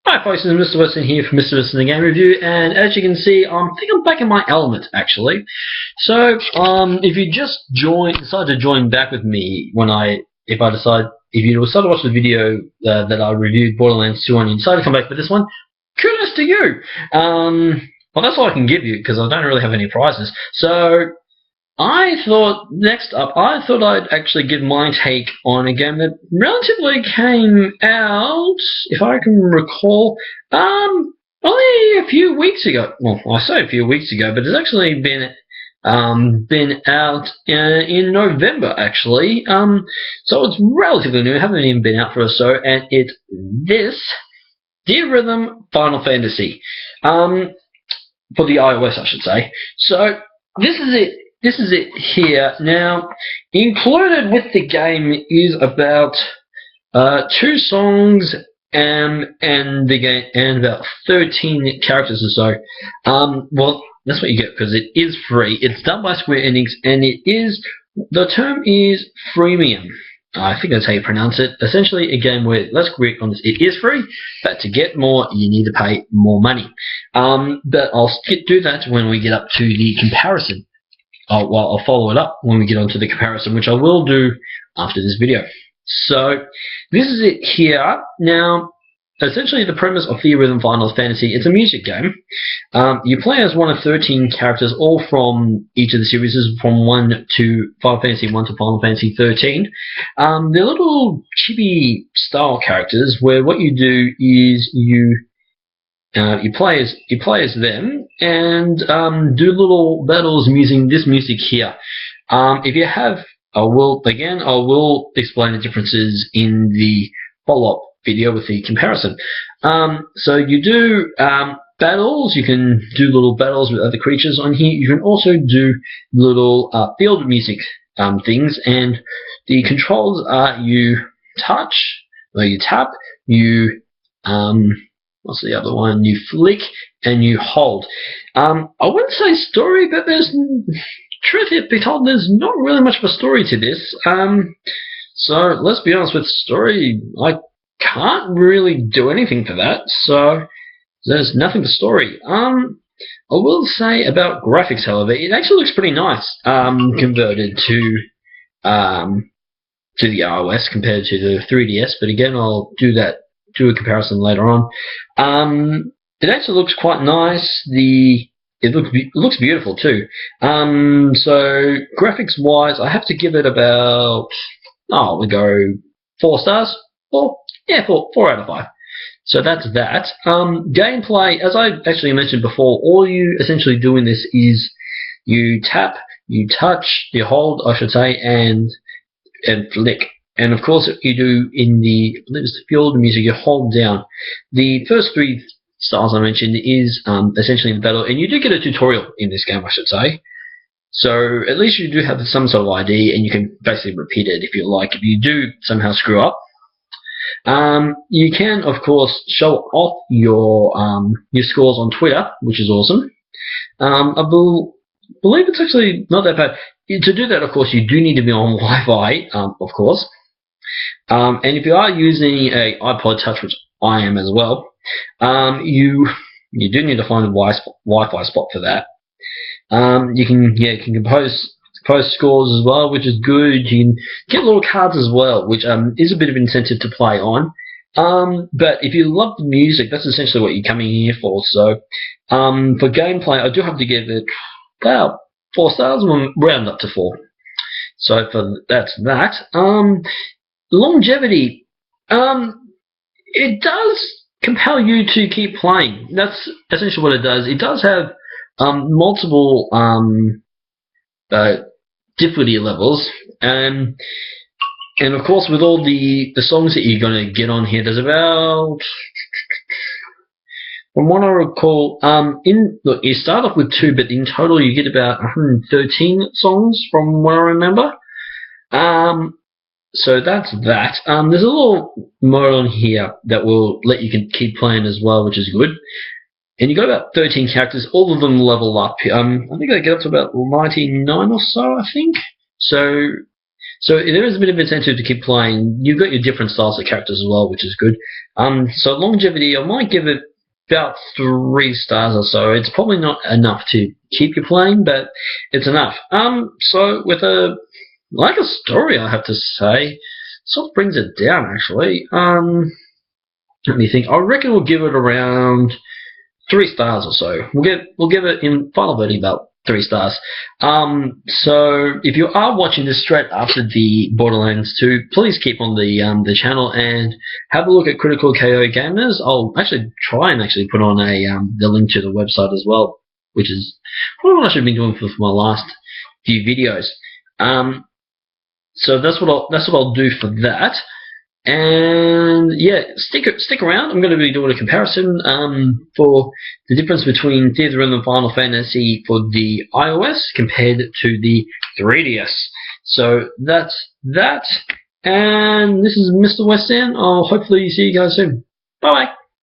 Hi folks, it's Mr. Weston here from Mr. Weston the Game Review, and as you can see, I think I'm back in my element actually. So, if you just decide to join back with me if you decide to watch the video that I reviewed Borderlands 2 on, you decide to come back for this one, kudos to you. Well, that's all I can give you because I don't really have any prizes. So, next up, I thought I'd actually give my take on a game that relatively came out, if I can recall, only a few weeks ago. Well, I say a few weeks ago, but it's actually been out in November, actually. So it's relatively new. It hasn't even been out for us, and it's this Theatrythum Final Fantasy, for the iOS, I should say. So this is it. This is it here. Now, included with the game is about 2 songs and the game and about 13 characters or so. Well, that's what you get because it is free. It's done by Square Enix, and the term is freemium. I think that's how you pronounce it. Essentially, a game where, let's agree on this, it is free, but to get more, you need to pay more money. But I'll do that when we get up to the comparison. I'll follow it up when we get onto the comparison, which I will do after this video. So, this is it here. Now, essentially the premise of Theatrythum Final Fantasy, it's a music game. You play as one of 13 characters, all from each of the series, from Final Fantasy 1 to Final Fantasy 13. They're little chibi style characters where what you do is you play as them and do little battles using this music here. If you have, I will explain the differences in the follow-up video with the comparison. So you do battles. You can do little battles with other creatures on here. You can also do little field music things, and the controls are you touch, or you tap, you what's the other one? You flick and you hold. I wouldn't say story, but truth be told, there's not really much of a story to this. So let's be honest with story. I can't really do anything for that. So there's nothing for story. I will say about graphics, however, it actually looks pretty nice converted to the iOS compared to the 3DS. But again, I'll do a comparison later on. It actually looks quite nice. It looks beautiful too. So graphics wise, I have to give it about we go 4 stars. 4 out of 5. So that's that. Gameplay, as I actually mentioned before, all you essentially do in this is you tap, you touch, you hold, I should say, and flick. And of course, you do in the field music, you hold down. The first 3 styles I mentioned is essentially the battle, and you do get a tutorial in this game, I should say. So at least you do have some sort of ID, and you can basically repeat it if you like. If you do somehow screw up, you can of course show off your scores on Twitter, which is awesome. I believe it's actually not that bad. To do that, of course, you do need to be on Wi-Fi, of course. And if you are using a iPod Touch, which I am as well, you do need to find a Wi-Fi spot for that. You can post scores as well, which is good. You can get little cards as well, which is a bit of incentive to play on. But if you love the music, that's essentially what you're coming here for. So for gameplay, I do have to give it about 4 stars, and round up to 4. So that's that. Longevity, it does compel you to keep playing. That's essentially what it does. It does have multiple difficulty levels, and of course with all the songs that you're going to get on here, there's about, from what I recall, you start off with 2, but in total you get about 113 songs from what I remember. So that's that. There's a little mode on here that will let you keep playing as well, which is good. And you got about 13 characters, all of them level up. I think they get up to about 99 or so, I think. So So there is a bit of incentive to keep playing. You've got your different styles of characters as well, which is good. So longevity, I might give it about 3 stars or so. It's probably not enough to keep you playing, but it's enough. So with a story, I have to say, sort of brings it down actually. Let me think. I reckon we'll give it around 3 stars or so. We'll give it in final voting about 3 stars. So if you are watching this straight after the Borderlands 2, please keep on the channel and have a look at Critical KO Gamers. I'll actually try and put on the link to the website as well, which is probably what I should have been doing for my last few videos. So that's what I'll do for that. And yeah, stick around. I'm going to be doing a comparison for the difference between Theatrythum and Final Fantasy for the iOS compared to the 3DS. So that's that. And this is Mr. West End. I'll hopefully see you guys soon. Bye bye.